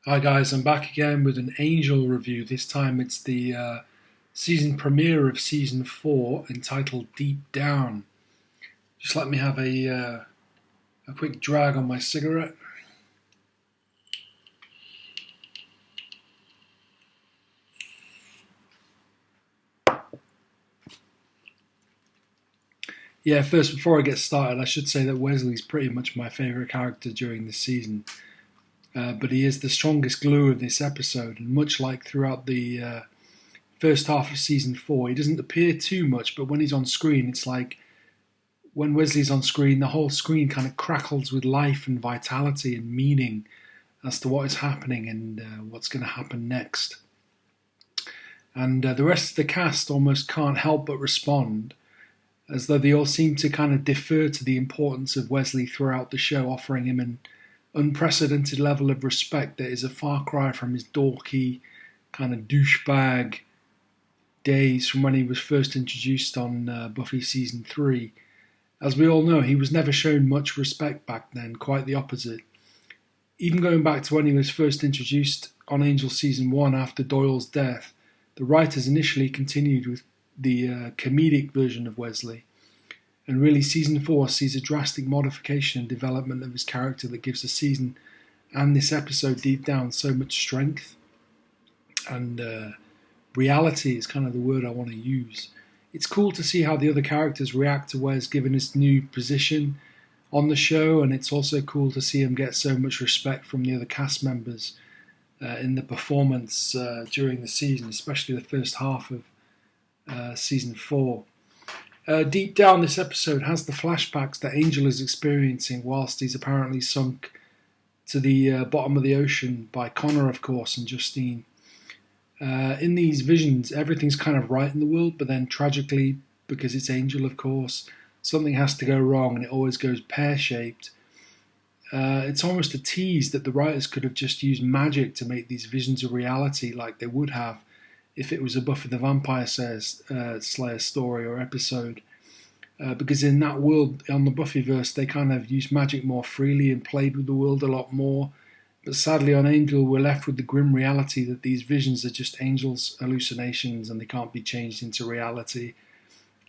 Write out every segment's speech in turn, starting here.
Hi guys, I'm back again with an Angel review. This time it's the season premiere of season 4 entitled Deep Down. Just let me have a quick drag on my cigarette. Yeah, first before I get started I should say that Wesley's pretty much my favourite character during this season. But he is the strongest glue of this episode, and much like throughout the first half of season 4, he doesn't appear too much, but when he's on screen, it's like when Wesley's on screen, the whole screen kind of crackles with life and vitality and meaning as to what is happening and what's going to happen next. And the rest of the cast almost can't help but respond, as though they all seem to kind of defer to the importance of Wesley throughout the show, offering him an unprecedented level of respect that is a far cry from his dorky, kind of douchebag days from when he was first introduced on Buffy season 3. As we all know, he was never shown much respect back then, quite the opposite. Even going back to when he was first introduced on Angel season 1 after Doyle's death, the writers initially continued with the comedic version of Wesley. And really, season 4 sees a drastic modification and development of his character that gives the season and this episode Deep Down so much strength. And reality is kind of the word I want to use. It's cool to see how the other characters react to Wes given his new position on the show, and it's also cool to see him get so much respect from the other cast members in the performance during the season, especially the first half of season 4. Deep down, this episode has the flashbacks that Angel is experiencing whilst he's apparently sunk to the bottom of the ocean by Connor, of course, and Justine. In these visions, everything's kind of right in the world, but then tragically, because it's Angel, of course, something has to go wrong, and it always goes pear-shaped. It's almost a tease that the writers could have just used magic to make these visions a reality, like they would have if it was a Buffy the Vampire Slayer story or episode. Because in that world, on the Buffyverse, they kind of used magic more freely and played with the world a lot more. But sadly, on Angel, we're left with the grim reality that these visions are just Angel's hallucinations and they can't be changed into reality.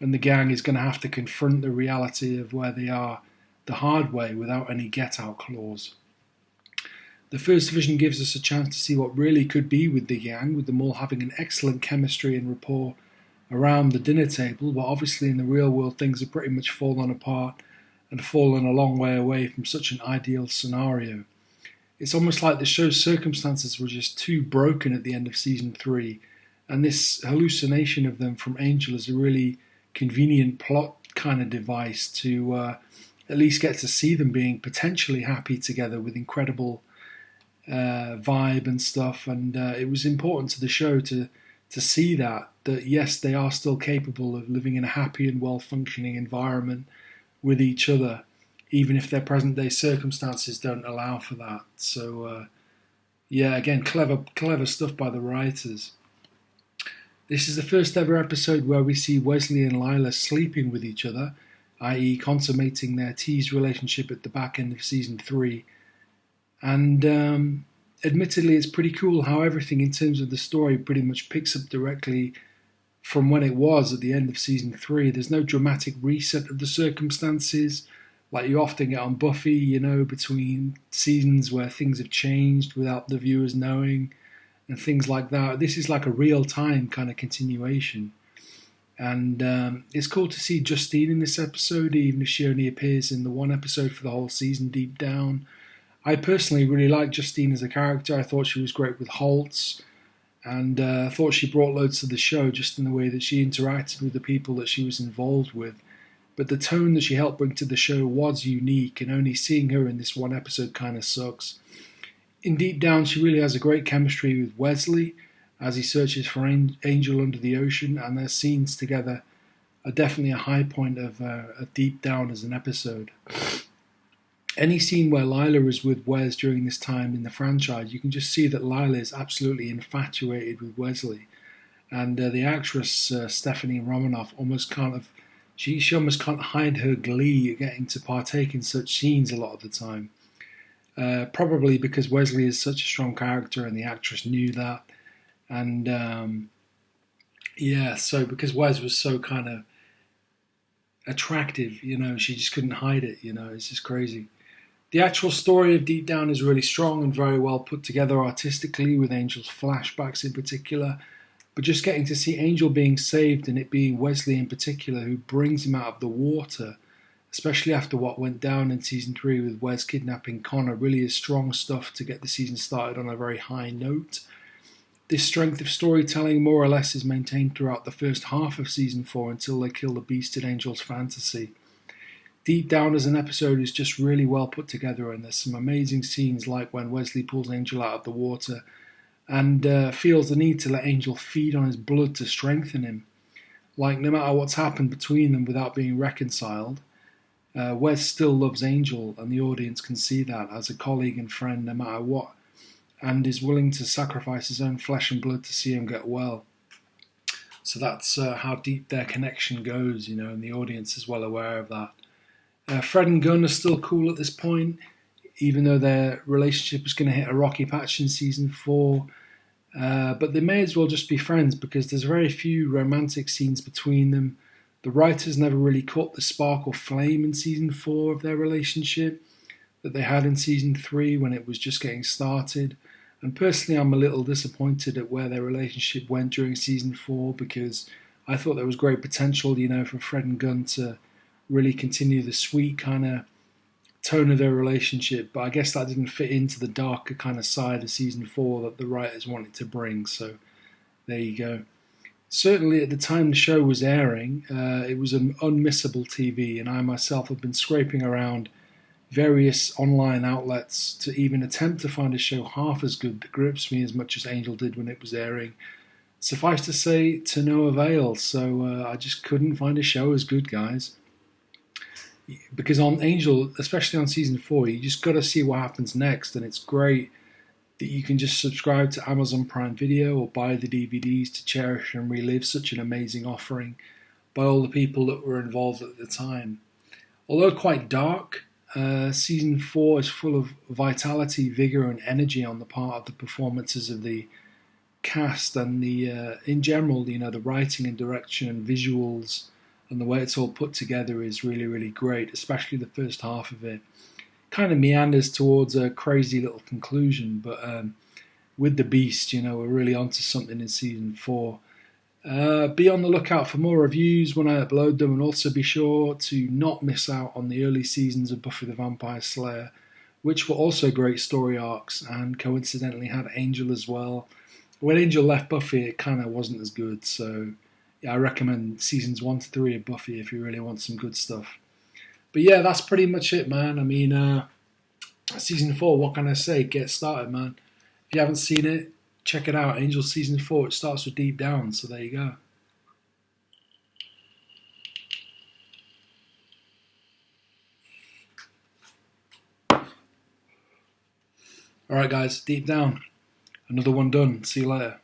And the gang is going to have to confront the reality of where they are the hard way without any get-out clause. The first vision gives us a chance to see what really could be with the gang, with them all having an excellent chemistry and rapport around the dinner table, but obviously in the real world things have pretty much fallen apart and fallen a long way away from such an ideal scenario. It's almost like the show's circumstances were just too broken at the end of season 3, and this hallucination of them from Angel is a really convenient plot kind of device to at least get to see them being potentially happy together with incredible vibe and stuff. And it was important to the show to see that yes, they are still capable of living in a happy and well-functioning environment with each other, even if their present-day circumstances don't allow for that. So, yeah, again, clever stuff by the writers. This is the first ever episode where we see Wesley and Lila sleeping with each other, i.e. consummating their teased relationship at the back end of season 3. And admittedly, it's pretty cool how everything in terms of the story pretty much picks up directly from when it was at the end of season 3. There's no dramatic reset of the circumstances like you often get on Buffy, between seasons where things have changed without the viewers knowing and things like that. This is like a real-time kind of continuation. And it's cool to see Justine in this episode, even if she only appears in the one episode for the whole season, Deep Down. I personally really like Justine as a character. I thought she was great with Holtz, and I thought she brought loads to the show just in the way that she interacted with the people that she was involved with. But the tone that she helped bring to the show was unique, and only seeing her in this one episode kind of sucks. In Deep Down, she really has a great chemistry with Wesley as he searches for Angel under the ocean, and their scenes together are definitely a high point of Deep Down as an episode. Any scene where Lila is with Wes during this time in the franchise, you can just see that Lila is absolutely infatuated with Wesley. And the actress Stephanie Romanoff almost she almost can't hide her glee at getting to partake in such scenes a lot of the time. Probably because Wesley is such a strong character and the actress knew that. And so because Wes was so kind of attractive, she just couldn't hide it, it's just crazy. The actual story of Deep Down is really strong and very well put together artistically, with Angel's flashbacks in particular. But just getting to see Angel being saved, and it being Wesley in particular who brings him out of the water, especially after what went down in season 3 with Wes kidnapping Connor, really is strong stuff to get the season started on a very high note. This strength of storytelling more or less is maintained throughout the first half of season 4 until they kill the beast in Angel's fantasy. Deep Down as an episode is just really well put together, and there's some amazing scenes like when Wesley pulls Angel out of the water and feels the need to let Angel feed on his blood to strengthen him. Like, no matter what's happened between them without being reconciled, Wes still loves Angel, and the audience can see that as a colleague and friend no matter what, and is willing to sacrifice his own flesh and blood to see him get well. So that's how deep their connection goes, and the audience is well aware of that. Fred and Gunn are still cool at this point, even though their relationship is going to hit a rocky patch in season 4. But they may as well just be friends because there's very few romantic scenes between them. The writers never really caught the spark or flame in season 4 of their relationship that they had in season 3 when it was just getting started. And personally, I'm a little disappointed at where their relationship went during season 4 because I thought there was great potential, for Fred and Gunn to really continue the sweet kind of tone of their relationship, but I guess that didn't fit into the darker kind of side of season 4 that the writers wanted to bring, so there you go. Certainly at the time the show was airing, it was an unmissable TV, and I myself have been scraping around various online outlets to even attempt to find a show half as good that grips me as much as Angel did when it was airing. Suffice to say, to no avail, so I just couldn't find a show as good, guys. Because on Angel, especially on season 4, you just got to see what happens next, and it's great that you can just subscribe to Amazon Prime Video or buy the DVDs to cherish and relive such an amazing offering by all the people that were involved at the time. Although quite dark, season 4 is full of vitality, vigor, and energy on the part of the performances of the cast and the in general, the writing and direction and visuals and the way it's all put together is really, really great, especially the first half of it. Kind of meanders towards a crazy little conclusion, but with the Beast, we're really onto something in season 4. Be on the lookout for more reviews when I upload them, and also be sure to not miss out on the early seasons of Buffy the Vampire Slayer, which were also great story arcs and coincidentally had Angel as well. When Angel left Buffy, it kind of wasn't as good, so I recommend seasons 1 to 3 of Buffy if you really want some good stuff. But yeah, that's pretty much it, man. I mean, season 4, what can I say? Get started, man. If you haven't seen it, check it out. Angel season 4, it starts with Deep Down, so there you go. Alright guys, Deep Down. Another one done. See you later.